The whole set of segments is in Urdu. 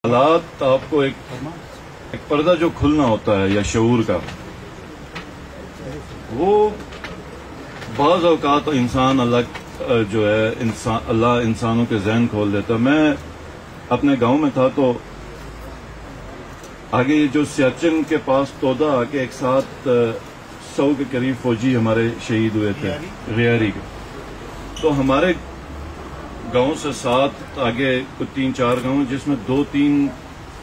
حالات آپ کو ایک پردہ جو کھلنا ہوتا ہے یا شعور کا، وہ بعض اوقات انسان اللہ انسانوں کے ذہن کھول دیتا. میں اپنے گاؤں میں تھا تو آگے جو سیاچن کے پاس تودا آ کے ایک ساتھ 100 کے قریب فوجی ہمارے شہید ہوئے تھے ریاری کے. تو ہمارے گاؤں سے ساتھ آگے کچھ 3-4 گاؤں جس میں 2-3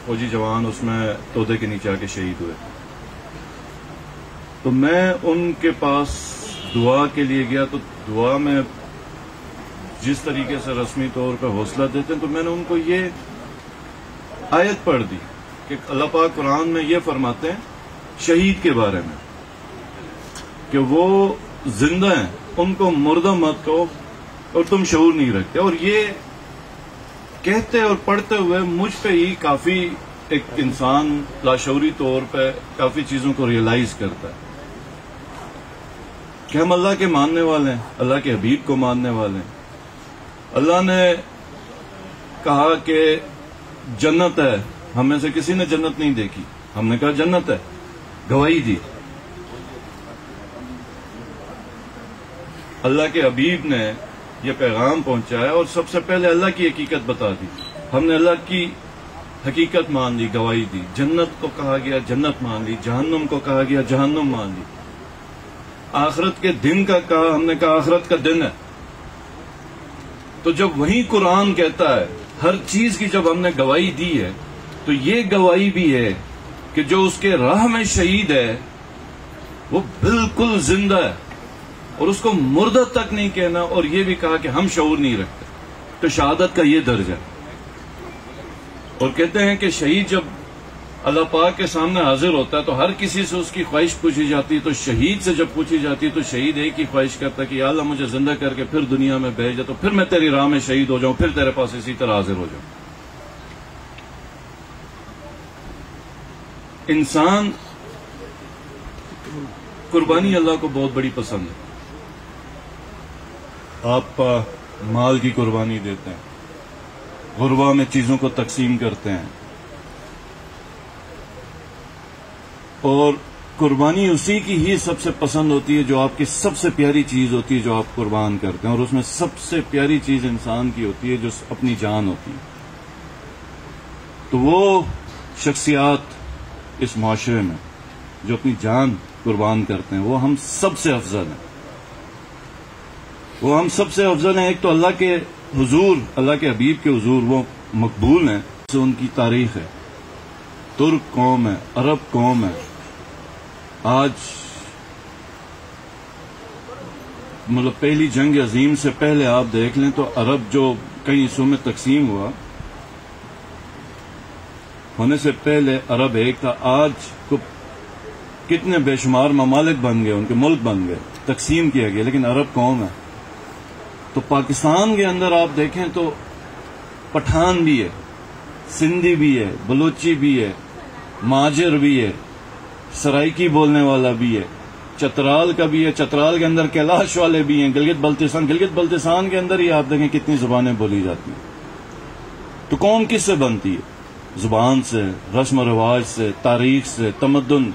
فوجی جوان اس میں تودے کے نیچے آ کے شہید ہوئے. تو میں ان کے پاس دعا کے لیے گیا تو دعا میں جس طریقے سے رسمی طور پہ حوصلہ دیتے ہیں تو میں نے ان کو یہ آیت پڑھ دی کہ اللہ پاک قرآن میں یہ فرماتے ہیں شہید کے بارے میں کہ وہ زندہ ہیں، ان کو مردہ مت کہو اور تم شعور نہیں رکھتے. اور یہ کہتے اور پڑھتے ہوئے مجھ پہ ہی کافی ایک انسان لاشعوری طور پہ کافی چیزوں کو ریئلائز کرتا ہے کہ ہم اللہ کے ماننے والے ہیں، اللہ کے حبیب کو ماننے والے ہیں. اللہ نے کہا کہ جنت ہے، ہم میں سے کسی نے جنت نہیں دیکھی، ہم نے کہا جنت ہے، گواہی دی. اللہ کے حبیب نے یہ پیغام پہنچایا اور سب سے پہلے اللہ کی حقیقت بتا دی. ہم نے اللہ کی حقیقت مان لی، گواہی دی. جنت کو کہا گیا جنت مان لی، جہنم کو کہا گیا جہنم مان لی. آخرت کے دن کا کہا، ہم نے کہا آخرت کا دن ہے. تو جب وہی قرآن کہتا ہے ہر چیز کی جب ہم نے گواہی دی ہے تو یہ گواہی بھی ہے کہ جو اس کے راہ میں شہید ہے وہ بالکل زندہ ہے اور اس کو مردہ تک نہیں کہنا. اور یہ بھی کہا کہ ہم شعور نہیں رکھتے. تو شہادت کا یہ درجہ. اور کہتے ہیں کہ شہید جب اللہ پاک کے سامنے حاضر ہوتا ہے تو ہر کسی سے اس کی خواہش پوچھی جاتی ہے. تو شہید سے جب پوچھی جاتی ہے تو شہید ایک ہی خواہش کرتا ہے کہ یا اللہ مجھے زندہ کر کے پھر دنیا میں بھیج دے تو پھر میں تیری راہ میں شہید ہو جاؤں، پھر تیرے پاس اسی طرح حاضر ہو جاؤں. انسان قربانی اللہ کو بہت بڑی پسند ہے. آپ مال کی قربانی دیتے ہیں، غربا میں چیزوں کو تقسیم کرتے ہیں، اور قربانی اسی کی ہی سب سے پسند ہوتی ہے جو آپ کی سب سے پیاری چیز ہوتی ہے جو آپ قربان کرتے ہیں. اور اس میں سب سے پیاری چیز انسان کی ہوتی ہے جو اپنی جان ہوتی ہے. تو وہ شخصیات اس معاشرے میں جو اپنی جان قربان کرتے ہیں وہ ہم سب سے افضل ہیں. وہ ہم سب سے افضل ہیں. ایک تو اللہ کے حضور، اللہ کے حبیب کے حضور وہ مقبول ہیں. سے ان کی تاریخ ہے. ترک قوم ہے، عرب قوم ہے. آج مطلب پہلی جنگ عظیم سے پہلے آپ دیکھ لیں تو عرب جو کئی حصوں میں تقسیم ہوا، ہونے سے پہلے عرب ایک تھا. آج کو کتنے بے شمار ممالک بن گئے، ان کے ملک بن گئے، تقسیم کیا گیا، لیکن عرب قوم ہے. تو پاکستان کے اندر آپ دیکھیں تو پٹھان بھی ہے، سندھی بھی ہے، بلوچی بھی ہے، ماجر بھی ہے، سرائکی بولنے والا بھی ہے، چترال کا بھی ہے. چترال کے اندر کیلاش والے بھی ہیں، گلگت بلتستان کے اندر ہی آپ دیکھیں کتنی زبانیں بولی جاتی ہیں. تو قوم کس سے بنتی ہے؟ زبان سے، رسم و رواج سے، تاریخ سے، تمدن.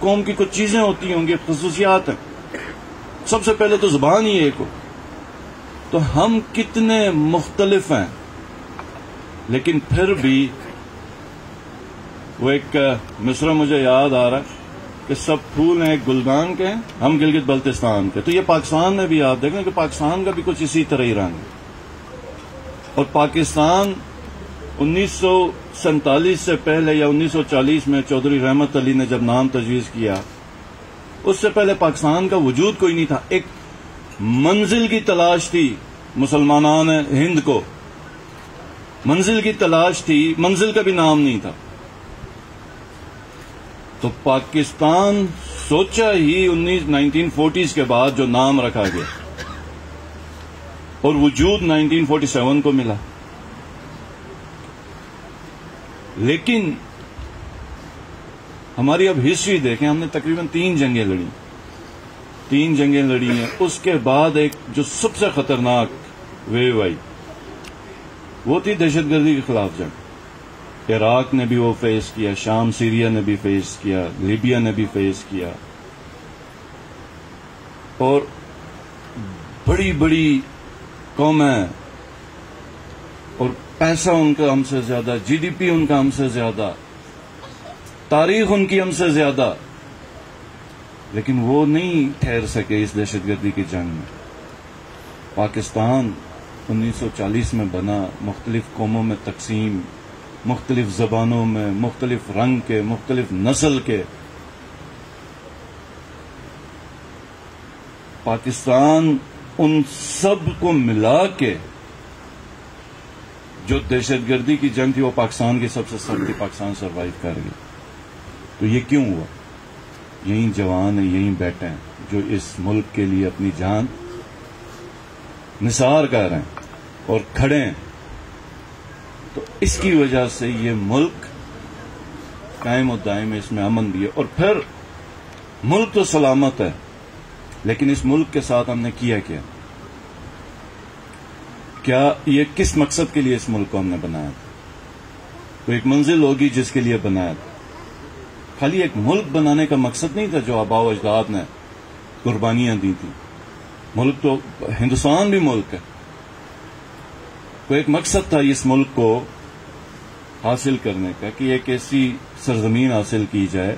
قوم کی کچھ چیزیں ہوتی ہیں، ان کی خصوصیات ہیں. سب سے پہلے تو زبان ہی ایک ہو. تو ہم کتنے مختلف ہیں، لیکن پھر بھی وہ ایک مصرع مجھے یاد آ رہا ہے کہ سب پھول ہیں ایک گلدان کے ہیں، ہم گلگت بلتستان کے. تو یہ پاکستان میں بھی آپ دیکھیں کہ پاکستان کا بھی کچھ اسی طرح ہی رنگ ہے. اور پاکستان 1947 سے پہلے یا 1940 میں چودھری رحمت علی نے جب نام تجویز کیا، اس سے پہلے پاکستان کا وجود کوئی نہیں تھا. ایک منزل کی تلاش تھی مسلمانان ہند کو، منزل کی تلاش تھی، منزل کا بھی نام نہیں تھا. تو پاکستان سوچا ہی 1940s کے بعد جو نام رکھا گیا، اور وجود 1947 کو ملا. لیکن ہماری اب ہسٹری دیکھیں، ہم نے تقریباً 3 جنگیں لڑی ہیں. اس کے بعد ایک جو سب سے خطرناک ویو آئی وہ تھی دہشت گردی کے خلاف جنگ. عراق نے بھی وہ فیس کیا، شام سیریا نے بھی فیس کیا، لیبیا نے بھی فیس کیا، اور بڑی بڑی قومیں، اور پیسہ ان کا ہم سے زیادہ، جی ڈی پی ان کا ہم سے زیادہ، تاریخ ان کی ہم سے زیادہ، لیکن وہ نہیں ٹھہر سکے اس دہشت گردی کی جنگ میں۔ پاکستان 1940 میں بنا، مختلف قوموں میں تقسیم، مختلف زبانوں میں، مختلف رنگ کے، مختلف نسل کے۔ پاکستان ان سب کو ملا کے جو دہشت گردی کی جنگ تھی وہ پاکستان کی سب سے سختی، پاکستان سروائیو کر گئی۔ تو یہ کیوں ہوا؟ یہی جوان ہیں، یہی بیٹے ہیں جو اس ملک کے لیے اپنی جان نثار کر رہے ہیں اور کھڑے ہیں۔ تو اس کی وجہ سے یہ ملک قائم و دائم ہے، اس میں امن بھی ہے۔ اور پھر ملک تو سلامت ہے، لیکن اس ملک کے ساتھ ہم نے کیا کیا یہ کس مقصد کے لیے اس ملک کو ہم نے بنایا تھا؟ تو ایک منزل ہوگی جس کے لیے بنایا تھا۔ خالی ایک ملک بنانے کا مقصد نہیں تھا جو آباء و اجداد نے قربانیاں دی تھیں۔ ملک تو ہندوستان بھی ملک ہے، تو ایک مقصد تھا اس ملک کو حاصل کرنے کا کہ ایک ایسی سرزمین حاصل کی جائے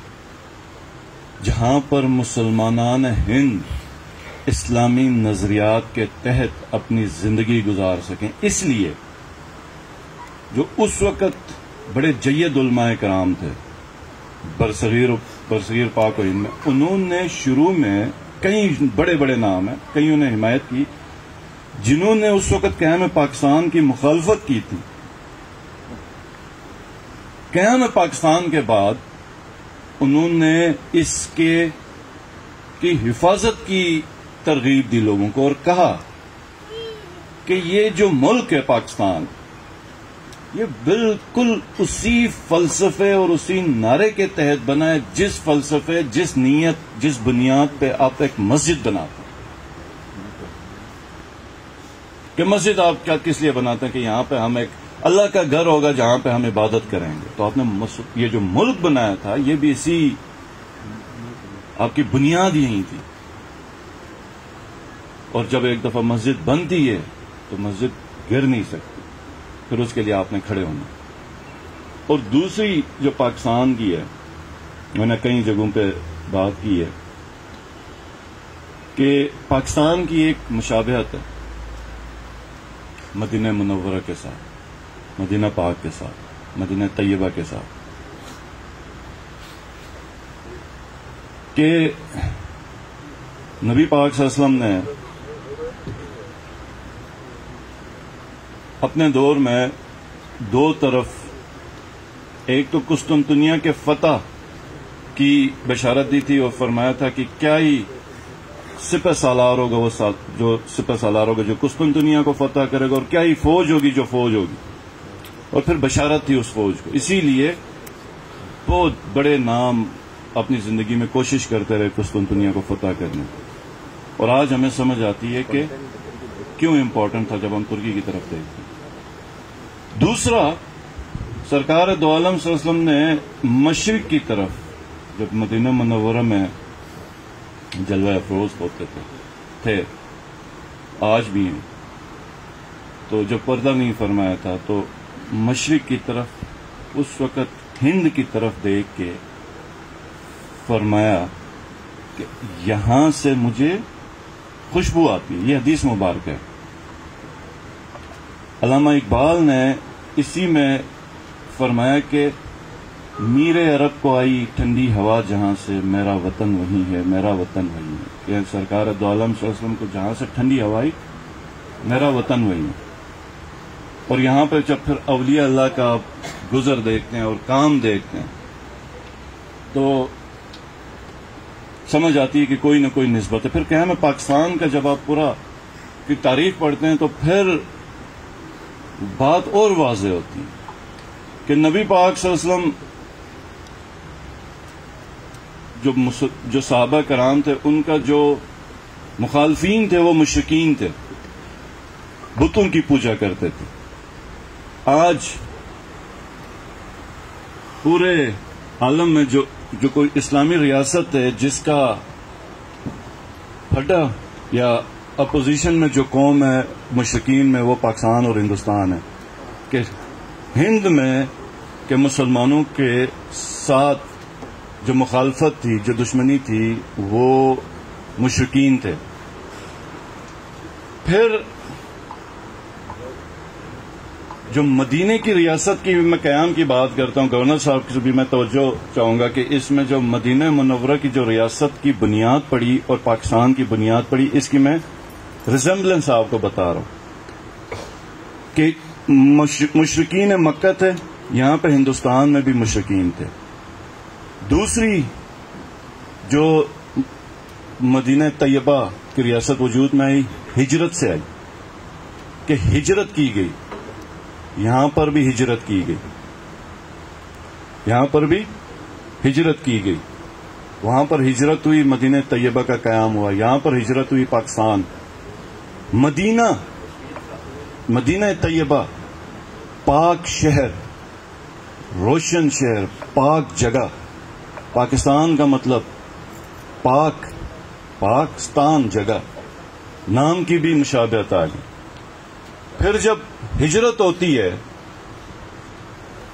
جہاں پر مسلمانان ہند اسلامی نظریات کے تحت اپنی زندگی گزار سکیں۔ اس لیے جو اس وقت بڑے جید علماء کرام تھے برصغیر پاک و ہند میں، انہوں نے شروع میں کئی بڑے بڑے نام ہیں، کئیوں نے حمایت کی، جنہوں نے اس وقت قیام پاکستان کی مخالفت کی تھی۔ قیام پاکستان کے بعد انہوں نے اس کی حفاظت کی ترغیب دی لوگوں کو، اور کہا کہ یہ جو ملک ہے پاکستان، یہ بالکل اسی فلسفے اور اسی نعرے کے تحت بنا ہے جس فلسفے، جس نیت، جس بنیاد پہ آپ ایک مسجد بناتے ہیں۔ کہ مسجد آپ کیا کس لیے بناتے ہیں؟ کہ یہاں پہ ہم ایک اللہ کا گھر ہوگا جہاں پہ ہم عبادت کریں گے۔ تو آپ نے یہ جو ملک بنایا تھا یہ بھی اسی، آپ کی بنیاد یہی تھی۔ اور جب ایک دفعہ مسجد بنتی ہے تو مسجد گر نہیں سکتی، پھر اس کے لیے آپ نے کھڑے ہونا۔ اور دوسری جو پاکستان کی ہے، میں نے کئی جگہوں پہ بات کی ہے کہ پاکستان کی ایک مشابہت ہے مدینہ منورہ کے ساتھ، مدینہ پاک کے ساتھ، مدینہ طیبہ کے ساتھ، کہ نبی پاک صلی اللہ علیہ وسلم نے اپنے دور میں دو طرف، ایک تو قسطنطنیہ کے فتح کی بشارت دی تھی اور فرمایا تھا کہ کیا ہی سپہ سالار ہوگا وہ جو سپہ سالار ہوگا جو قسطنطنیہ کو فتح کرے گا، اور کیا ہی فوج ہوگی جو فوج ہوگی، اور پھر بشارت تھی اس فوج کو۔ اسی لیے بہت بڑے نام اپنی زندگی میں کوشش کرتے رہے قسطنطنیہ کو فتح کرنے، اور آج ہمیں سمجھ آتی ہے کہ کیوں امپورٹنٹ تھا جب ہم ترکی کی طرف دیکھتے ہیں۔ دوسرا، سرکار دو عالم صلی اللہ علیہ وسلم نے مشرق کی طرف، جب مدینہ منورہ میں جلوہ افروز ہوتے تھے، آج بھی ہیں، تو جب پردہ نہیں فرمایا تھا تو مشرق کی طرف اس وقت ہند کی طرف دیکھ کے فرمایا کہ یہاں سے مجھے خوشبو آتی ہے۔ یہ حدیث مبارک ہے۔ علامہ اقبال نے اسی میں فرمایا کہ میر عرب کو آئی ٹھنڈی ہوا جہاں سے، میرا وطن وہی ہے، میرا وطن وہی ہے۔ کہ سرکار دو عالم صلی اللہ علیہ وسلم کو جہاں سے ٹھنڈی ہوا آئی، میرا وطن وہی ہے۔ اور یہاں پہ جب پھر اولیاء اللہ کا گزر دیکھتے ہیں اور کام دیکھتے ہیں تو سمجھ آتی ہے کہ کوئی نہ کوئی نسبت ہے۔ پھر قیام پاکستان کا جب آپ پورا کی تاریخ پڑھتے ہیں تو پھر بات اور واضح ہوتی ہے کہ نبی پاک صلی اللہ علیہ وسلم جو صحابہ کرام تھے، ان کا جو مخالفین تھے وہ مشرکین تھے، بتوں کی پوجا کرتے تھے۔ آج پورے عالم میں جو کوئی اسلامی ریاست ہے جس کا پھٹا یا اپوزیشن میں جو قوم ہے مشرکین میں، وہ پاکستان اور ہندوستان ہے. کہ ہند میں کہ مسلمانوں کے ساتھ جو مخالفت تھی، جو دشمنی تھی، وہ مشرکین تھے. پھر جو مدینے کی ریاست کی میں قیام کی بات کرتا ہوں، گورنر صاحب کی بھی میں توجہ چاہوں گا کہ اس میں جو مدینہ منورہ کی جو ریاست کی بنیاد پڑی اور پاکستان کی بنیاد پڑی، اس کی میں ریزمبلنس آپ کو بتا رہا ہوں کہ مشرکین مکہ تھے، یہاں پہ ہندوستان میں بھی مشرکین تھے. دوسری جو مدینہ طیبہ کی ریاست وجود میں آئی، ہجرت سے آئی، کہ ہجرت کی گئی. یہاں پر بھی ہجرت کی گئی، یہاں پر بھی ہجرت کی گئی. وہاں پر ہجرت ہوئی، مدینہ طیبہ کا قیام ہوا. یہاں پر ہجرت ہوئی، پاکستان. مدینہ طیبہ پاک شہر، روشن شہر، پاک جگہ. پاکستان کا مطلب پاکستان جگہ، نام کی بھی مشابہت آ گئی. پھر جب ہجرت ہوتی ہے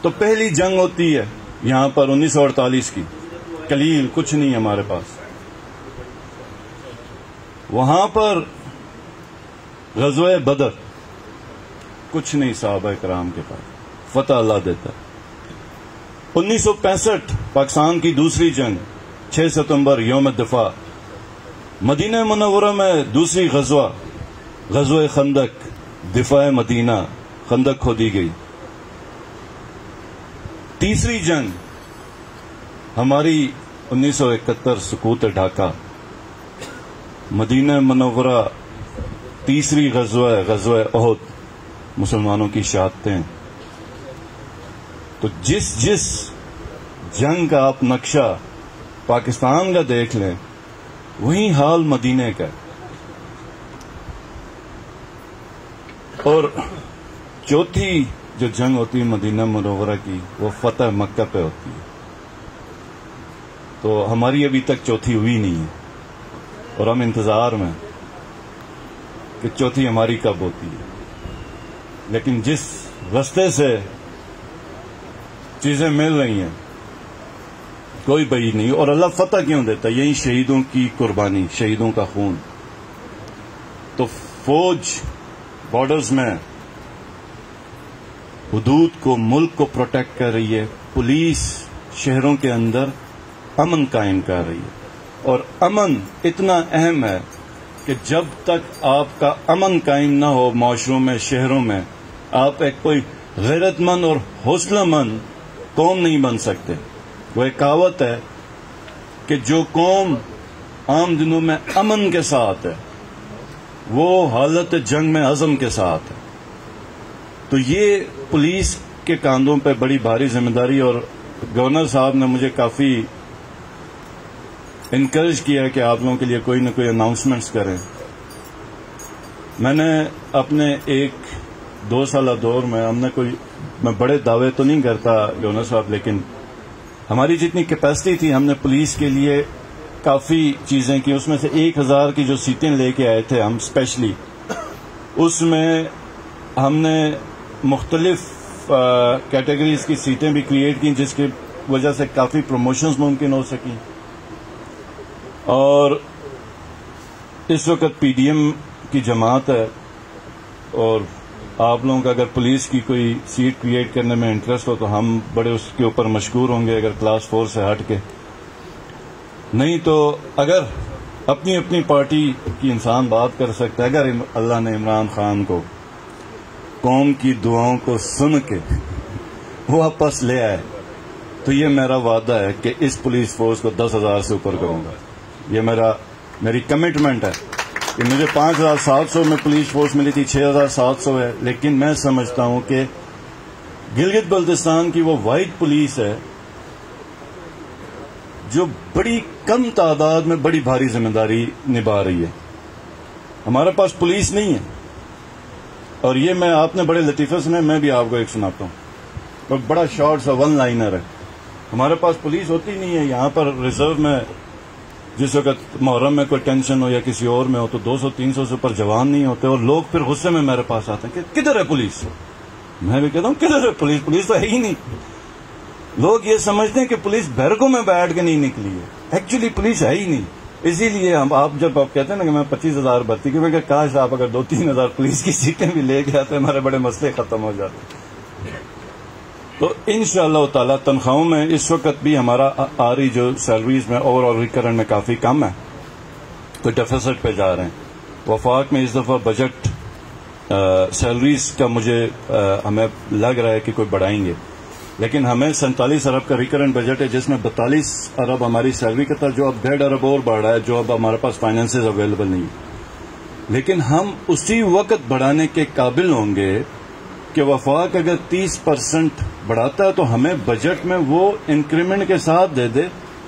تو پہلی جنگ ہوتی ہے یہاں پر 1948 کی. قلیل کچھ نہیں ہمارے پاس. وہاں پر غزوہ بدر، کچھ نہیں صحابہ کرام کے پاس، فتح اللہ دیتا. 1965 پاکستان کی دوسری جنگ، 6 ستمبر یوم دفاع. مدینہ منورہ میں دوسری غزوہ خندق، دفاع مدینہ، خندق کھودی گئی. تیسری جنگ ہماری 1971 سقوط ڈھاکہ. مدینہ منورہ تیسری غزوہ احد، مسلمانوں کی شہادتیں. تو جس جنگ کا آپ نقشہ پاکستان کا دیکھ لیں، وہی حال مدینہ کا. اور چوتھی جو جنگ ہوتی ہے مدینہ منورہ کی، وہ فتح مکہ پہ ہوتی ہے. تو ہماری ابھی تک چوتھی ہوئی نہیں ہے اور ہم انتظار میں کہ چوتھی ہماری کب ہوتی ہے. لیکن جس رستے سے چیزیں مل رہی ہیں، کوئی بعید نہیں. اور اللہ فتح کیوں دیتا ہے؟ یہی شہیدوں کی قربانی، شہیدوں کا خون. تو فوج بارڈرز میں حدود کو، ملک کو پروٹیکٹ کر رہی ہے. پولیس شہروں کے اندر امن قائم کر رہی ہے. اور امن اتنا اہم ہے کہ جب تک آپ کا امن قائم نہ ہو معاشروں میں، شہروں میں، آپ ایک کوئی غیرت مند اور حوصلہ مند قوم نہیں بن سکتے. وہ ایک کہاوت ہے کہ جو قوم عام دنوں میں امن کے ساتھ ہے، وہ حالت جنگ میں عزم کے ساتھ ہے. تو یہ پولیس کے کاندھوں پہ بڑی بھاری ذمہ داری. اور گورنر صاحب نے مجھے کافی انکریج کیا کہ آپ لوگوں کے لیے کوئی نہ کوئی اناؤنسمنٹس کریں. میں نے اپنے 1-2 سالہ دور میں میں بڑے دعوے تو نہیں کرتا گورنر صاحب، لیکن ہماری جتنی کیپیسٹی تھی، ہم نے پولیس کے لیے کافی چیزیں کی. اس میں سے 1000 کی جو سیٹیں لے کے آئے تھے ہم اسپیشلی، اس میں ہم نے مختلف کیٹیگریز کی سیٹیں بھی کریٹ کی، جس کی وجہ سے کافی پروموشنز ممکن ہو سکیں. اور اس وقت پی ڈی ایم کی جماعت ہے، اور آپ لوگوں کا اگر پولیس کی کوئی سیٹ کریٹ کرنے میں انٹرسٹ ہو تو ہم بڑے اس کے اوپر مشکور ہوں گے، اگر کلاس 4 سے ہٹ کے. نہیں تو اگر اپنی پارٹی کی انسان بات کر سکتا ہے، اگر اللہ نے عمران خان کو قوم کی دعاؤں کو سن کے واپس لے آئے، تو یہ میرا وعدہ ہے کہ اس پولیس فورس کو 10,000 سے اوپر کروں گا. یہ میری کمٹمنٹ ہے کہ مجھے 5,700 میں پولیس فورس ملی تھی، 6,700 ہے. لیکن میں سمجھتا ہوں کہ گلگت بلتستان کی وہ واحد پولیس ہے جو بڑی کم تعداد میں بڑی بھاری ذمہ داری نبھا رہی ہے. ہمارے پاس پولیس نہیں ہے. اور یہ آپ نے بڑے لطیفے سنے، میں بھی آپ کو ایک سناتا ہوں. بڑا شارٹ سا 1 لائنر ہے. ہمارے پاس پولیس ہوتی نہیں ہے یہاں پر ریزرو میں. جس وقت محرم میں کوئی ٹینشن ہو یا کسی اور میں ہو تو 200-300 سے اوپر جوان نہیں ہوتے, اور لوگ پھر غصے میں میرے پاس آتے ہیں کہ کدھر ہے پولیس. میں بھی کہتا ہوں کدھر ہے پولیس, پولیس تو ہے ہی نہیں. لوگ یہ سمجھتے ہیں کہ پولیس بیرکوں میں بیٹھ کے نہیں نکلی ہے, ایکچولی پولیس ہے ہی نہیں. اسی لیے آپ جب آپ کہتے ہیں نا کہ میں 25,000 بھرتی کی, کہ کاش آپ اگر 2-3 ہزار پولیس کی سیٹیں بھی لے کے آتے ہمارے بڑے مسئلے ختم ہو جاتے. تو انشاءاللہ تعالی تنخواہوں میں اس وقت بھی ہمارا آ رہی جو سیلریز میں اوور آل ریکرنٹ میں کافی کم ہے, تو ڈیفیسٹ پہ جا رہے ہیں. وفاق میں اس دفعہ بجٹ سیلریز کا مجھے ہمیں لگ رہا ہے کہ کوئی بڑھائیں گے, لیکن ہمیں 47 ارب کا ریکرنٹ بجٹ ہے جس میں 42 ارب ہماری سیلری کا تھا, جو اب 1.5 ارب اور بڑھ رہا ہے, جو اب ہمارے پاس فائنینسز اویلیبل نہیں. لیکن ہم اسی وقت بڑھانے کے قابل ہوں گے کہ وفاق اگر 30% بڑھاتا ہے تو ہمیں بجٹ میں وہ انکریمنٹ کے ساتھ دے دے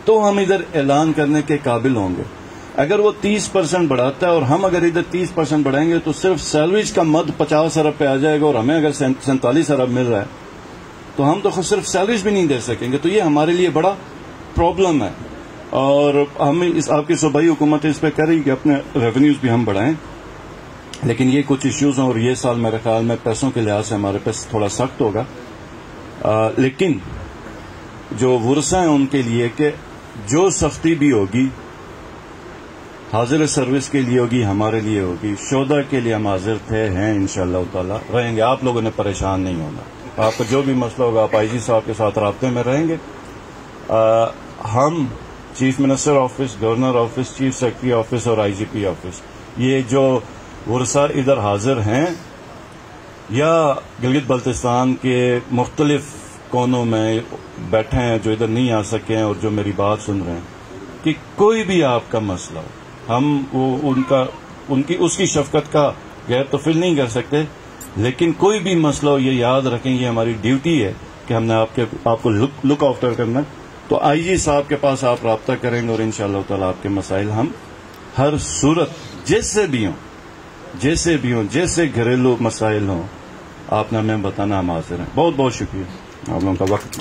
تو ہم ادھر اعلان کرنے کے قابل ہوں گے. اگر وہ 30% بڑھاتا ہے اور ہم اگر ادھر 30% بڑھائیں گے تو صرف سیلریز کا مد 50 ارب پہ آ جائے گا, اور ہمیں اگر 47 ارب مل رہا ہے تو ہم تو خود صرف سیلریز بھی نہیں دے سکیں گے. تو یہ ہمارے لیے بڑا پرابلم ہے, اور ہم آپ کی صوبائی حکومت اس پہ کر رہی کہ اپنے ریونیوز بھی ہم بڑھائیں, لیکن یہ کچھ ایشوز ہیں, اور یہ سال میرے خیال میں پیسوں کے لحاظ سے ہمارے پاس تھوڑا سخت ہوگا. لیکن جو ورثہ ہیں ان کے لیے کہ جو سختی بھی ہوگی حاضر سروس کے لیے ہوگی, ہمارے لیے ہوگی. شہداء کے لیے ہم حاضر تھے, ہیں, انشاءاللہ تعالی رہیں گے. آپ لوگوں نے پریشان نہیں ہونا. آپ کو جو بھی مسئلہ ہوگا آپ آئی جی صاحب کے ساتھ رابطے میں رہیں گے. ہم chief minister office, governor office, chief secretary office اور آئی جی پی آفس, یہ جو ورثہ ادھر حاضر ہیں یا گلگت بلتستان کے مختلف کونوں میں بیٹھے ہیں جو ادھر نہیں آ سکے ہیں اور جو میری بات سن رہے ہیں, کہ کوئی بھی آپ کا مسئلہ ہو, ہم اس کی شفقت کا غیر تو فل نہیں کر سکتے, لیکن کوئی بھی مسئلہ ہو یہ یاد رکھیں یہ ہماری ڈیوٹی ہے کہ ہم نے آپ کو لک آفٹر کرنا. تو آئی جی صاحب کے پاس آپ رابطہ کریں گے, اور انشاءاللہ تعالی آپ کے مسائل ہم ہر صورت جیسے بھی ہوں جیسے گھریلو مسائل ہوں آپ نے ہمیں بتانا, ہم حاضر ہیں. بہت بہت شکریہ آپ لوگوں کا وقت.